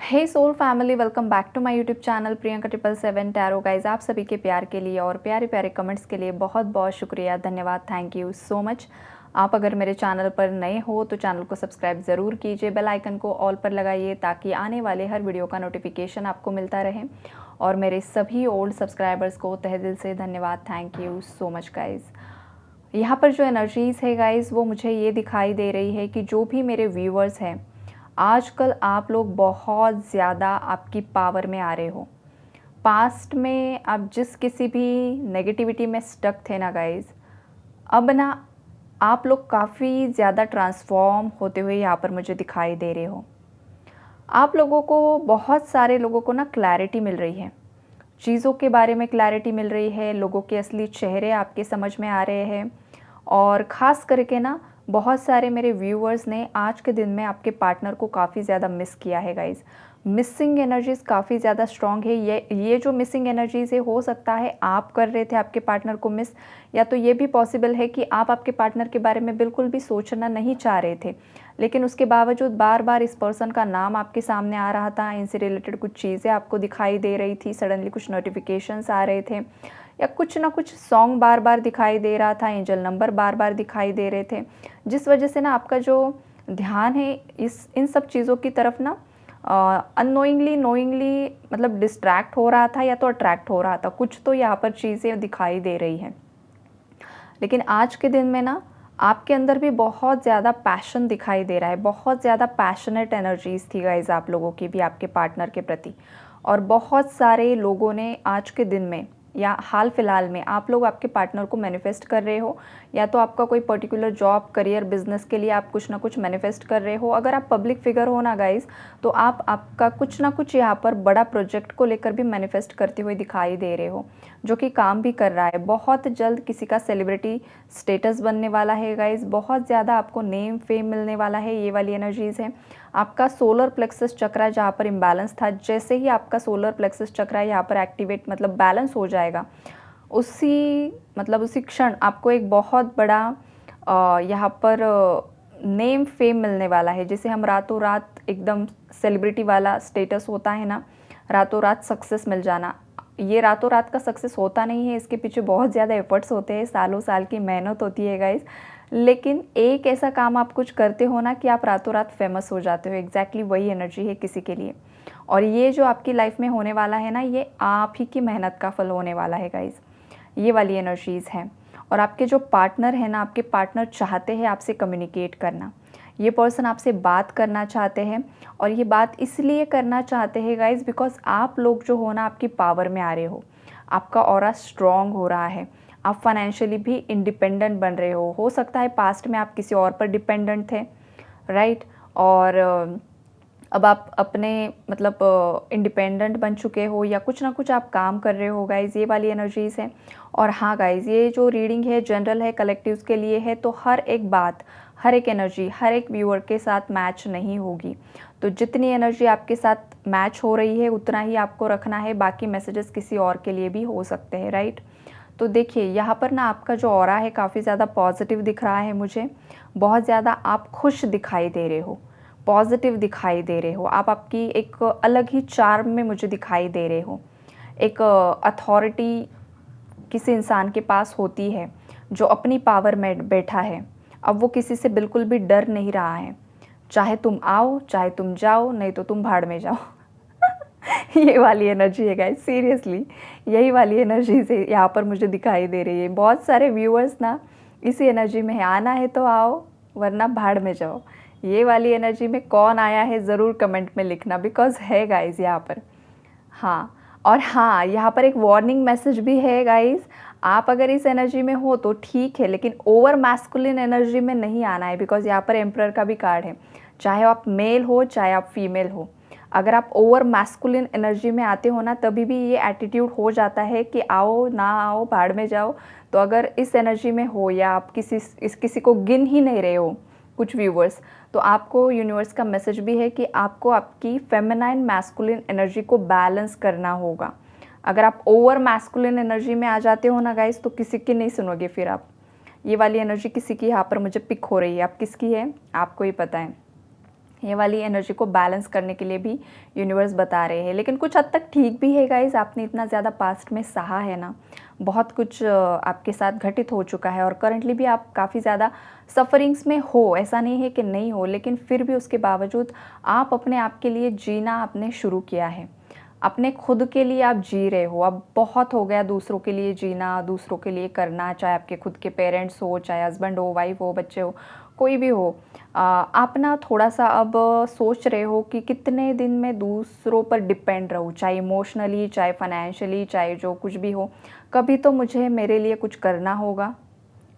Hey soul family, welcome back to my YouTube channel Priyanka 777 tarot. Guys, आप सभी के प्यार के लिए और प्यारे प्यारे कमेंट्स के लिए बहुत बहुत शुक्रिया, धन्यवाद, थैंक यू सो मच। आप अगर मेरे चैनल पर नए हो तो चैनल को सब्सक्राइब ज़रूर कीजिए, बेल आइकन को ऑल पर लगाइए ताकि आने वाले हर वीडियो का नोटिफिकेशन आपको मिलता रहे। और मेरे सभी ओल्ड सब्सक्राइबर्स को तहे दिल से धन्यवाद, thank you so much guys. यहाँ पर जो एनर्जीज़ है गाइज़, वो मुझे ये दिखाई दे रही है कि जो भी मेरे व्यूअर्स हैं, आजकल आप लोग बहुत ज़्यादा आपकी पावर में आ रहे हो। पास्ट में आप जिस किसी भी नेगेटिविटी में स्टक थे ना गाइज़, अब ना आप लोग काफ़ी ज़्यादा ट्रांसफॉर्म होते हुए यहाँ पर मुझे दिखाई दे रहे हो। आप लोगों को, बहुत सारे लोगों को ना क्लैरिटी मिल रही है, चीज़ों के बारे में क्लैरिटी मिल रही है, लोगों के असली चेहरे आपके समझ में आ रहे हैं। और ख़ास करके ना बहुत सारे मेरे व्यूअर्स ने आज के दिन में आपके पार्टनर को काफ़ी ज़्यादा मिस किया है गाइज़। मिसिंग एनर्जीज़ काफ़ी ज़्यादा स्ट्रॉन्ग है। ये जो मिसिंग एनर्जीज़ है, हो सकता है आप कर रहे थे आपके पार्टनर को मिस, या तो ये भी पॉसिबल है कि आप आपके पार्टनर के बारे में बिल्कुल भी सोचना नहीं चाह रहे थे, लेकिन उसके बावजूद बार बार इस पर्सन का नाम आपके सामने आ रहा था, इनसे रिलेटेड कुछ चीज़ें आपको दिखाई दे रही थी, सडनली कुछ नोटिफिकेशंस आ रहे थे, या कुछ ना कुछ सॉन्ग बार बार दिखाई दे रहा था, एंजल नंबर बार बार दिखाई दे रहे थे, जिस वजह से ना आपका जो ध्यान है इन सब चीज़ों की तरफ ना अननोइंगली नोइंगली मतलब डिस्ट्रैक्ट हो रहा था या तो अट्रैक्ट हो रहा था। कुछ तो यहाँ पर चीज़ें दिखाई दे रही हैं। लेकिन आज के दिन में ना आपके अंदर भी बहुत ज़्यादा पैशन दिखाई दे रहा है, बहुत ज़्यादा पैशनेट एनर्जीज़ थी गाइज़ आप लोगों की भी आपके पार्टनर के प्रति। और बहुत सारे लोगों ने आज के दिन में या हाल फिलहाल में आप लोग आपके पार्टनर को मैनिफेस्ट कर रहे हो, या तो आपका कोई पर्टिकुलर जॉब, करियर, बिजनेस के लिए आप कुछ ना कुछ मैनिफेस्ट कर रहे हो। अगर आप पब्लिक फिगर हो ना गाइज़, तो आप आपका कुछ ना कुछ यहाँ पर बड़ा प्रोजेक्ट को लेकर भी मैनिफेस्ट करते हुए दिखाई दे रहे हो, जो कि काम भी कर रहा है। बहुत जल्द किसी का सेलिब्रिटी स्टेटस बनने वाला है गाइज़, बहुत ज़्यादा आपको नेम फेम मिलने वाला है, ये वाली एनर्जीज़ हैं। आपका सोलर प्लेक्सस चक्रा जहाँ पर इम्बैलेंस था, जैसे ही आपका सोलर प्लेक्सस चक्रा यहाँ पर एक्टिवेट मतलब बैलेंस हो जाएगा, उसी क्षण आपको एक बहुत बड़ा यहाँ पर नेम फेम मिलने वाला है। जैसे हम रातों रात एकदम सेलिब्रिटी वाला स्टेटस होता है ना, रातों रात सक्सेस मिल जाना, ये रातों रात का सक्सेस होता नहीं है, इसके पीछे बहुत ज़्यादा एफर्ट्स होते हैं, सालों साल की मेहनत होती है गाइज़। लेकिन एक ऐसा काम आप कुछ करते हो ना कि आप रातों रात फेमस हो जाते हो, एग्जैक्टली वही एनर्जी है किसी के लिए। और ये जो आपकी लाइफ में होने वाला है ना, ये आप ही की मेहनत का फल होने वाला है गाइज़, ये वाली एनर्जीज़ हैं। और आपके जो पार्टनर है ना, आपके पार्टनर चाहते हैं आपसे कम्युनिकेट करना, ये पर्सन आपसे बात करना चाहते हैं। और ये बात इसलिए करना चाहते हैं गाइज़ बिकॉज आप लोग जो हो ना आपकी पावर में आ रहे हो, आपका ऑरा स्ट्रॉन्ग हो रहा है, आप फाइनेंशियली भी इंडिपेंडेंट बन रहे हो सकता है पास्ट में आप किसी और पर डिपेंडेंट थे, राइट। और अब आप अपने मतलब इंडिपेंडेंट बन चुके हो, या कुछ ना कुछ आप काम कर रहे हो गाइज़, ये वाली एनर्जीज़ हैं। और हाँ गाइज़, ये जो रीडिंग है जनरल है, कलेक्टिव्स के लिए है, तो हर एक बात, हर एक एनर्जी, हर एक व्यूअर के साथ मैच नहीं होगी। तो जितनी एनर्जी आपके साथ मैच हो रही है उतना ही आपको रखना है, बाकी मैसेजेस किसी और के लिए भी हो सकते हैं, राइट। तो देखिए यहाँ पर ना आपका जो ऑरा है काफ़ी ज़्यादा पॉजिटिव दिख रहा है मुझे, बहुत ज़्यादा आप खुश दिखाई दे रहे हो, पॉजिटिव दिखाई दे रहे हो, आप आपकी एक अलग ही चार्म में मुझे दिखाई दे रहे हो। एक अथॉरिटी किसी इंसान के पास होती है जो अपनी पावर में बैठा है, अब वो किसी से बिल्कुल भी डर नहीं रहा है, चाहे तुम आओ चाहे तुम जाओ, नहीं तो तुम भाड़ में जाओ। ये वाली एनर्जी है गाइस, सीरियसली यही वाली एनर्जी से यहाँ पर मुझे दिखाई दे रही है। बहुत सारे व्यूअर्स ना इसी एनर्जी में है, आना है तो आओ वरना भाड़ में जाओ। ये वाली एनर्जी में कौन आया है ज़रूर कमेंट में लिखना, बिकॉज है गाइज यहाँ पर। हाँ, और हाँ, यहाँ पर एक वार्निंग मैसेज भी है गाइज, आप अगर इस एनर्जी में हो तो ठीक है, लेकिन ओवर मैस्कुलिन एनर्जी में नहीं आना है, बिकॉज यहाँ पर एम्परर का भी कार्ड है। चाहे आप मेल हो चाहे आप फीमेल हो, अगर आप ओवर मैस्कुलिन एनर्जी में आते हो ना, तभी भी ये एटीट्यूड हो जाता है कि आओ ना आओ भाड़ में जाओ। तो अगर इस एनर्जी में हो, या आप किसी को गिन ही नहीं रहे हो कुछ व्यूवर्स, तो आपको यूनिवर्स का मैसेज भी है कि आपको आपकी फेमिनाइन मैस्कुलिन एनर्जी को बैलेंस करना होगा। अगर आप ओवर मैस्कुलिन एनर्जी में आ जाते हो ना गाइस, तो किसी की नहीं सुनोगे फिर आप। ये वाली एनर्जी किसी की यहाँ पर मुझे पिक हो रही है, आप किसकी है आपको ही पता है। ये वाली एनर्जी को बैलेंस करने के लिए भी यूनिवर्स बता रहे हैं। लेकिन कुछ हद तक ठीक भी है गाइस, आपने इतना ज़्यादा पास्ट में सहा है ना, बहुत कुछ आपके साथ घटित हो चुका है और करंटली भी आप काफ़ी ज़्यादा सफ़रिंग्स में हो, ऐसा नहीं है कि नहीं हो, लेकिन फिर भी उसके बावजूद आप अपने आप के लिए जीना आपने शुरू किया है। अपने खुद के लिए आप जी रहे हो, अब बहुत हो गया दूसरों के लिए जीना, दूसरों के लिए करना, चाहे आपके खुद के पेरेंट्स हो, चाहे हस्बैंड हो, वाइफ हो, बच्चे हो, कोई भी हो। आप ना थोड़ा-सा अब सोच रहे हो कि कितने दिन मैं दूसरों पर डिपेंड रहूँ, चाहे इमोशनली, चाहे फाइनेंशियली, चाहे जो कुछ भी हो। कभी तो मुझे मेरे लिए कुछ करना होगा,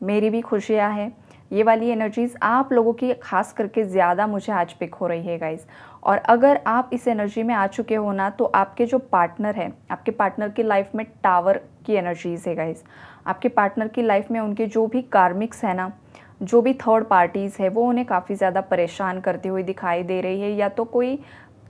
मेरी भी खुशियाँ हैं। ये वाली एनर्जीज़ आप लोगों की ख़ास करके ज़्यादा मुझे आज पिक हो रही है गाइज़। और अगर आप इस एनर्जी में आ चुके हो ना, तो आपके जो पार्टनर हैं, आपके पार्टनर की लाइफ में टावर की एनर्जीज़ है गाइज़। आपके पार्टनर की लाइफ में उनके जो भी कार्मिक्स हैं ना, जो भी थर्ड पार्टीज़ है, वो उन्हें काफ़ी ज़्यादा परेशान करती हुई दिखाई दे रही है, या तो कोई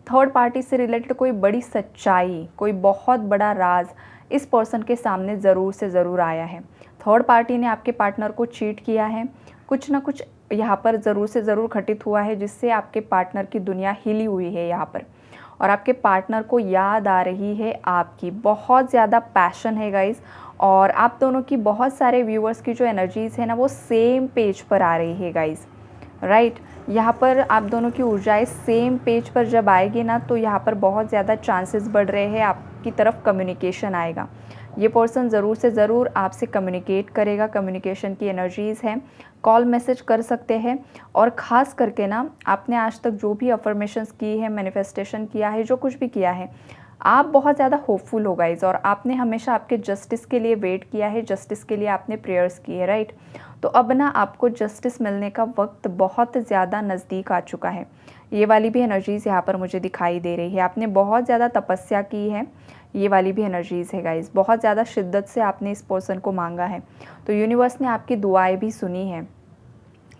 थर्ड पार्टी से रिलेटेड कोई बड़ी सच्चाई, कोई बहुत बड़ा राज इस पर्सन के सामने ज़रूर से ज़रूर आया है। थर्ड पार्टी ने आपके पार्टनर को चीट किया है, कुछ ना कुछ यहाँ पर ज़रूर से ज़रूर घटित हुआ है, जिससे आपके पार्टनर की दुनिया हिली हुई है यहाँ पर। और आपके पार्टनर को याद आ रही है आपकी, बहुत ज़्यादा पैशन है गाइज़। और आप दोनों की, बहुत सारे व्यूअर्स की जो एनर्जीज़ है ना, वो सेम पेज पर आ रही है गाइज़, राइट। यहाँ पर आप दोनों की ऊर्जाएं सेम पेज पर जब आएगी ना, तो यहाँ पर बहुत ज़्यादा चांसेस बढ़ रहे हैं आपकी तरफ कम्युनिकेशन आएगा। ये पर्सन ज़रूर से ज़रूर आपसे कम्युनिकेट करेगा, कम्युनिकेशन की एनर्जीज़ हैं, कॉल मैसेज कर सकते हैं। और ख़ास करके ना, आपने आज तक जो भी अफर्मेशंस की है, मैनिफेस्टेशन किया है, जो कुछ भी किया है, आप बहुत ज़्यादा होपफुल हो गाइज़। और आपने हमेशा आपके जस्टिस के लिए वेट किया है, जस्टिस के लिए आपने प्रेयर्स की है, राइट। तो अब ना आपको जस्टिस मिलने का वक्त बहुत ज़्यादा नज़दीक आ चुका है। ये वाली भी एनर्जीज़ यहाँ पर मुझे दिखाई दे रही है। आपने बहुत ज़्यादा तपस्या की है, ये वाली भी एनर्जीज़ है गाइज़। बहुत ज़्यादा शिद्दत से आपने इस पर्सन को मांगा है, तो यूनिवर्स ने आपकी दुआएं भी सुनी हैं,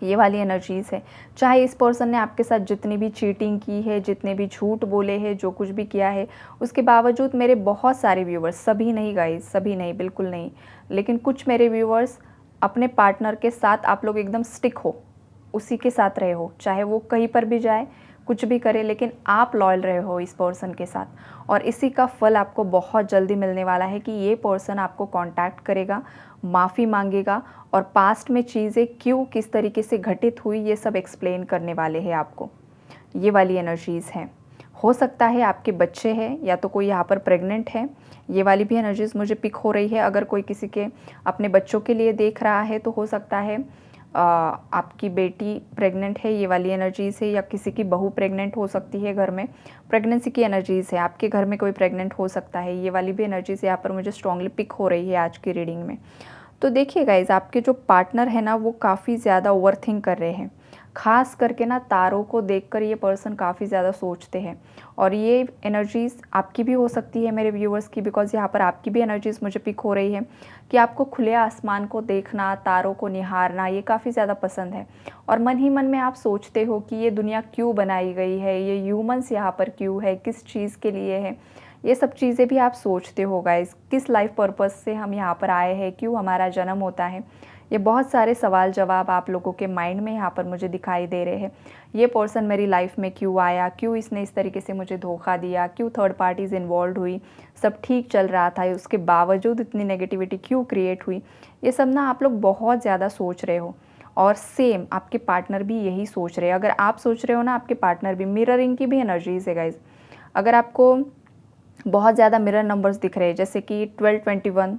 ये वाली एनर्जीज़ है। चाहे इस पर्सन ने आपके साथ जितनी भी चीटिंग की है, जितने भी झूठ बोले हैं, जो कुछ भी किया है, उसके बावजूद मेरे बहुत सारे व्यूवर्स, सभी नहीं गाइज़, सभी नहीं, बिल्कुल नहीं, लेकिन कुछ मेरे व्यूवर्स अपने पार्टनर के साथ आप लोग एकदम स्टिक हो, उसी के साथ रहे हो, चाहे वो कहीं पर भी जाए, कुछ भी करे, लेकिन आप लॉयल रहे हो इस पर्सन के साथ। और इसी का फल आपको बहुत जल्दी मिलने वाला है कि ये पर्सन आपको कांटेक्ट करेगा, माफ़ी मांगेगा, और पास्ट में चीज़ें क्यों, किस तरीके से घटित हुई, ये सब एक्सप्लेन करने वाले हैं आपको। ये वाली एनर्जीज़ हैं। हो सकता है आपके बच्चे हैं, या तो कोई यहाँ पर प्रेग्नेंट है, ये वाली भी एनर्जीज़ मुझे पिक हो रही है। अगर कोई किसी के अपने बच्चों के लिए देख रहा है, तो हो सकता है आपकी बेटी प्रेग्नेंट है, ये वाली एनर्जीज़ है, या किसी की बहू प्रेग्नेंट हो सकती है, घर में प्रेगनेंसी की एनर्जीज़ है, आपके घर में कोई प्रेग्नेंट हो सकता है। ये वाली भी एनर्जीज़ यहाँ पर मुझे स्ट्रांगली पिक हो रही है आज की रीडिंग में। तो देखिए गाइज़, आपके जो पार्टनर है ना, वो काफ़ी ज़्यादा ओवरथिंक कर रहे हैं। ख़ास करके ना, तारों को देखकर ये पर्सन काफ़ी ज़्यादा सोचते हैं। और ये एनर्जीज़ आपकी भी हो सकती है मेरे व्यूअर्स की, बिकॉज़ यहाँ पर आपकी भी एनर्जीज़ मुझे पिक हो रही है कि आपको खुले आसमान को देखना, तारों को निहारना, ये काफ़ी ज़्यादा पसंद है। और मन ही मन में आप सोचते हो कि ये दुनिया क्यों बनाई गई है, ये ह्यूमन्स यहाँ पर क्यों है, किस चीज़ के लिए है, ये सब चीज़ें भी आप सोचते हो गाइज़। किस लाइफ पर्पस से हम यहाँ पर आए हैं, क्यों हमारा जन्म होता है, ये बहुत सारे सवाल जवाब आप लोगों के माइंड में यहाँ पर मुझे दिखाई दे रहे हैं। ये पर्सन मेरी लाइफ में क्यों आया, क्यों इसने इस तरीके से मुझे धोखा दिया, क्यों थर्ड पार्टीज़ इन्वॉल्व हुई, सब ठीक चल रहा था, उसके बावजूद इतनी नेगेटिविटी क्यों क्रिएट हुई, ये सब ना आप लोग बहुत ज़्यादा सोच रहे हो। और सेम आपके पार्टनर भी यही सोच रहे हैं। अगर आप सोच रहे हो ना, आपके पार्टनर भी, मिररिंग की भी एनर्जीज़ है गाइज़। अगर आपको बहुत ज़्यादा मिरर नंबर्स दिख रहे हैं, जैसे कि 1221,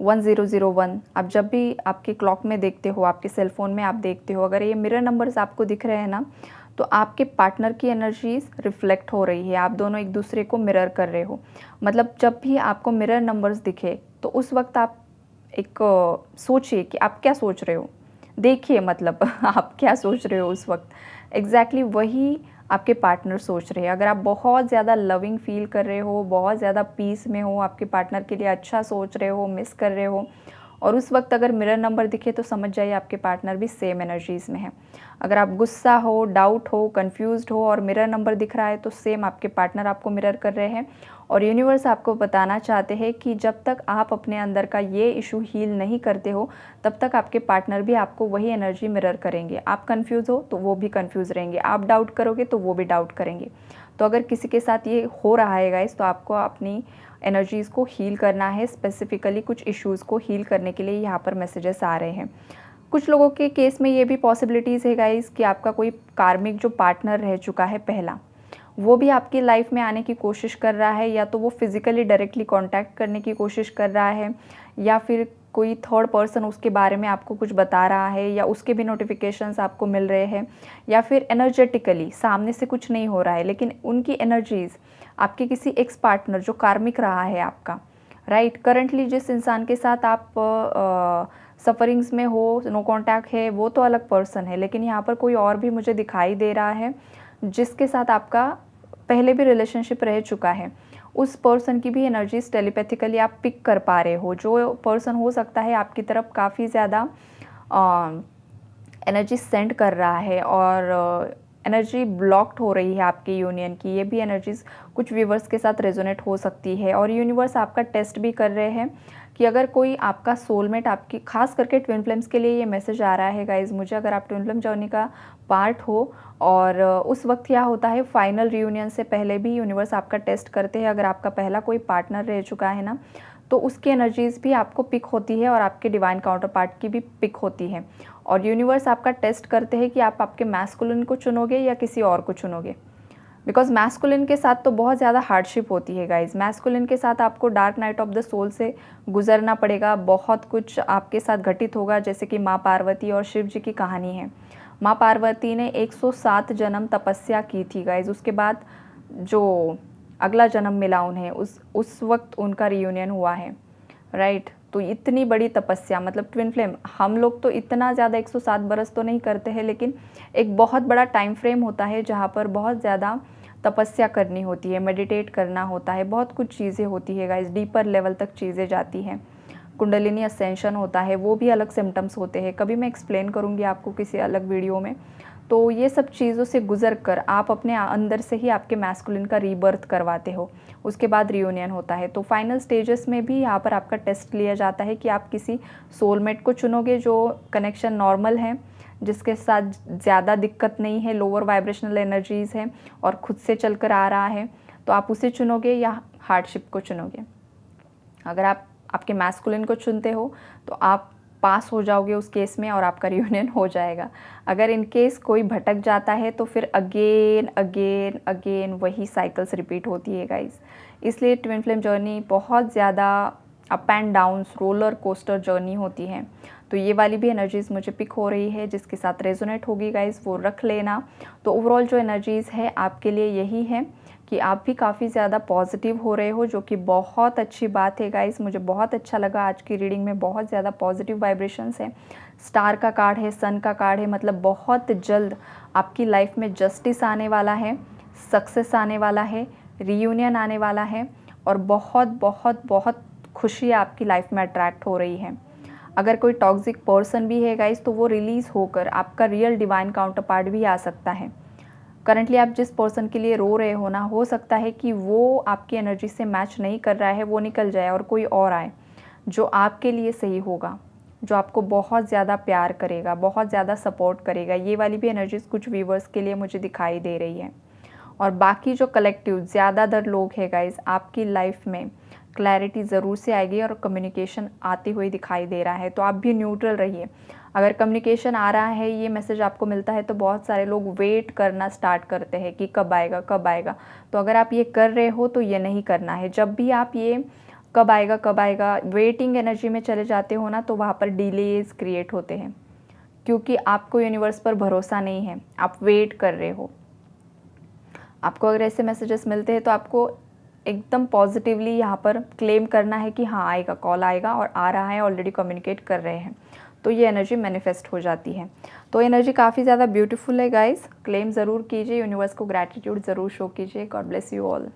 1001, आप जब भी आपके क्लॉक में देखते हो, आपके सेल फ़ोन में आप देखते हो, अगर ये मिरर नंबर्स आपको दिख रहे हैं ना, तो आपके पार्टनर की एनर्जीज़ रिफ्लेक्ट हो रही है, आप दोनों एक दूसरे को मिरर कर रहे हो। मतलब जब भी आपको मिरर नंबर्स दिखे, तो उस वक्त आप एक सोचिए कि आप क्या सोच रहे हो, देखिए मतलब आप क्या सोच रहे हो उस वक्त, एग्जैक्टली वही आपके पार्टनर सोच रहे हैं। अगर आप बहुत ज़्यादा लविंग फील कर रहे हो, बहुत ज़्यादा पीस में हो, आपके पार्टनर के लिए अच्छा सोच रहे हो, मिस कर रहे हो, और उस वक्त अगर मिरर नंबर दिखे तो समझ जाइए आपके पार्टनर भी सेम एनर्जीज़ में है। अगर आप गुस्सा हो, डाउट हो, कंफ्यूज्ड हो और मिरर नंबर दिख रहा है तो सेम आपके पार्टनर आपको मिरर कर रहे हैं। और यूनिवर्स आपको बताना चाहते हैं कि जब तक आप अपने अंदर का ये इशू हील नहीं करते हो तब तक आपके पार्टनर भी आपको वही एनर्जी मिरर करेंगे। आप कंफ्यूज हो तो वो भी कंफ्यूज रहेंगे, आप डाउट करोगे तो वो भी डाउट करेंगे। तो अगर किसी के साथ ये हो रहा है गाइस तो आपको अपनी एनर्जीज़ को हील करना है। स्पेसिफिकली कुछ इश्यूज़ को हील करने के लिए यहाँ पर मैसेजेस आ रहे हैं। कुछ लोगों के केस में ये भी पॉसिबिलिटीज़ है गाइस कि आपका कोई कार्मिक जो पार्टनर रह चुका है पहला, वो भी आपकी लाइफ में आने की कोशिश कर रहा है, या तो वो फिज़िकली डायरेक्टली कांटेक्ट करने की कोशिश कर रहा है, या फिर कोई थर्ड पर्सन उसके बारे में आपको कुछ बता रहा है, या उसके भी नोटिफिकेशंस आपको मिल रहे हैं, या फिर एनर्जेटिकली सामने से कुछ नहीं हो रहा है लेकिन उनकी एनर्जीज़ आपके किसी एक्स पार्टनर जो कार्मिक रहा है आपका, राइट, करंटली जिस इंसान के साथ आप सफरिंग्स में हो, नो कॉन्टैक्ट है, वो तो अलग पर्सन है, लेकिन यहाँ पर कोई और भी मुझे दिखाई दे रहा है जिसके साथ आपका पहले भी रिलेशनशिप रह चुका है। उस पर्सन की भी एनर्जीज टेलीपैथिकली आप पिक कर पा रहे हो। जो पर्सन हो सकता है आपकी तरफ काफ़ी ज़्यादा एनर्जी सेंड कर रहा है और एनर्जी ब्लॉक्ड हो रही है आपकी यूनियन की, ये भी एनर्जीज़ कुछ व्यूवर्स के साथ रेजोनेट हो सकती है। और यूनिवर्स आपका टेस्ट भी कर रहे हैं कि अगर कोई आपका सोलमेट आपकी, खास करके ट्विन फ्लेम्स के लिए ये मैसेज आ रहा है गाइज मुझे, अगर आप ट्विन फ्लेम जर्नी का पार्ट हो और उस वक्त क्या होता है फाइनल रियूनियन से पहले भी यूनिवर्स आपका टेस्ट करते हैं। अगर आपका पहला कोई पार्टनर रह चुका है ना तो उसकी एनर्जीज़ भी आपको पिक होती है और आपके डिवाइन काउंटर पार्ट की भी पिक होती है। और यूनिवर्स आपका टेस्ट करते हैं कि आप आपके मैस्कुलिन को चुनोगे या किसी और को चुनोगे। बिकॉज मैस्कुलिन के साथ तो बहुत ज़्यादा हार्डशिप होती है गाइज। मैस्कुलिन के साथ आपको dark night of the soul से गुजरना पड़ेगा, बहुत कुछ आपके साथ घटित होगा, जैसे कि माँ पार्वती और शिव जी की कहानी है। माँ पार्वती ने 107 जन्म तपस्या की थी गाइज, उसके बाद जो अगला जन्म मिला उन्हें उस वक्त उनका रियूनियन हुआ है, राइट। तो इतनी बड़ी तपस्या, मतलब ट्विन फ्लेम, हम लोग तो इतना ज़्यादा 107 बरस तो नहीं करते हैं, लेकिन एक बहुत बड़ा टाइम फ्रेम होता है जहाँ पर बहुत ज़्यादा तपस्या करनी होती है, मेडिटेट करना होता है, बहुत कुछ चीज़ें होती है गाइस, डीपर लेवल तक चीज़ें जाती हैं, कुंडलिनी असेंशन होता है, वो भी अलग सिम्टम्स होते हैं, कभी मैं एक्सप्लेन करूँगी आपको किसी अलग वीडियो में। तो ये सब चीज़ों से गुजर कर आप अपने अंदर से ही आपके मैस्कुलिन का रीबर्थ करवाते हो, उसके बाद रियूनियन होता है। तो फाइनल स्टेजेस में भी यहाँ पर आपका टेस्ट लिया जाता है कि आप किसी सोलमेट को चुनोगे जो कनेक्शन नॉर्मल है, जिसके साथ ज़्यादा दिक्कत नहीं है, लोअर वाइब्रेशनल एनर्जीज़ है और खुद से चल कर आ रहा है, तो आप उसे चुनोगे या हार्डशिप को चुनोगे। अगर आप आपके मैस्कुलिन को चुनते हो तो आप पास हो जाओगे उस केस में और आपका रियूनियन हो जाएगा। अगर इन केस कोई भटक जाता है तो फिर अगेन अगेन अगेन वही साइकिल्स रिपीट होती है गाइस। इसलिए ट्विन फ्लेम जर्नी बहुत ज़्यादा up and downs, roller coaster journey होती है। तो ये वाली भी एनर्जीज़ मुझे पिक हो रही है, जिसके साथ रेजोनेट होगी गाइस वो रख लेना। तो ओवरऑल जो एनर्जीज़ है आपके लिए यही है कि आप भी काफ़ी ज़्यादा पॉजिटिव हो रहे हो, जो कि बहुत अच्छी बात है गाइस। मुझे बहुत अच्छा लगा आज की रीडिंग में, बहुत ज़्यादा पॉजिटिव वाइब्रेशंस है। स्टार का कार्ड है, सन का कार्ड है, मतलब बहुत जल्द आपकी लाइफ में जस्टिस आने वाला है, सक्सेस आने वाला है, रीयूनियन आने वाला है और बहुत बहुत बहुत खुशी आपकी लाइफ में अट्रैक्ट हो रही है। अगर कोई टॉक्सिक पर्सन भी है गाइस तो वो रिलीज़ होकर आपका रियल डिवाइन काउंटर पार्ट भी आ सकता है। करंटली आप जिस पर्सन के लिए रो रहे हो ना, हो सकता है कि वो आपकी एनर्जी से मैच नहीं कर रहा है, वो निकल जाए और कोई और आए जो आपके लिए सही होगा, जो आपको बहुत ज़्यादा प्यार करेगा, बहुत ज़्यादा सपोर्ट करेगा। ये वाली भी एनर्जीज़ कुछ व्यूवर्स के लिए मुझे दिखाई दे रही है। और बाकी जो कलेक्टिव ज़्यादातर लोग हैं गाइस, आपकी लाइफ में क्लैरिटी ज़रूर से आएगी और कम्युनिकेशन आते हुए दिखाई दे रहा है। तो आप भी न्यूट्रल रहिए। अगर कम्युनिकेशन आ रहा है, ये मैसेज आपको मिलता है, तो बहुत सारे लोग वेट करना स्टार्ट करते हैं कि कब आएगा कब आएगा। तो अगर आप ये कर रहे हो तो ये नहीं करना है। जब भी आप ये कब आएगा वेटिंग एनर्जी में चले जाते हो ना, तो वहाँ पर डिलेज क्रिएट होते हैं, क्योंकि आपको यूनिवर्स पर भरोसा नहीं है, आप वेट कर रहे हो। आपको अगर ऐसे मैसेजेस मिलते हैं तो आपको एकदम पॉजिटिवली यहाँ पर क्लेम करना है कि हाँ आएगा, कॉल आएगा और आ रहा है, ऑलरेडी कम्युनिकेट कर रहे हैं, तो ये एनर्जी मैनिफेस्ट हो जाती है। तो एनर्जी काफ़ी ज़्यादा ब्यूटीफुल है गाइस, क्लेम ज़रूर कीजिए, यूनिवर्स को ग्रैटिट्यूड ज़रूर शो कीजिए। God bless you all.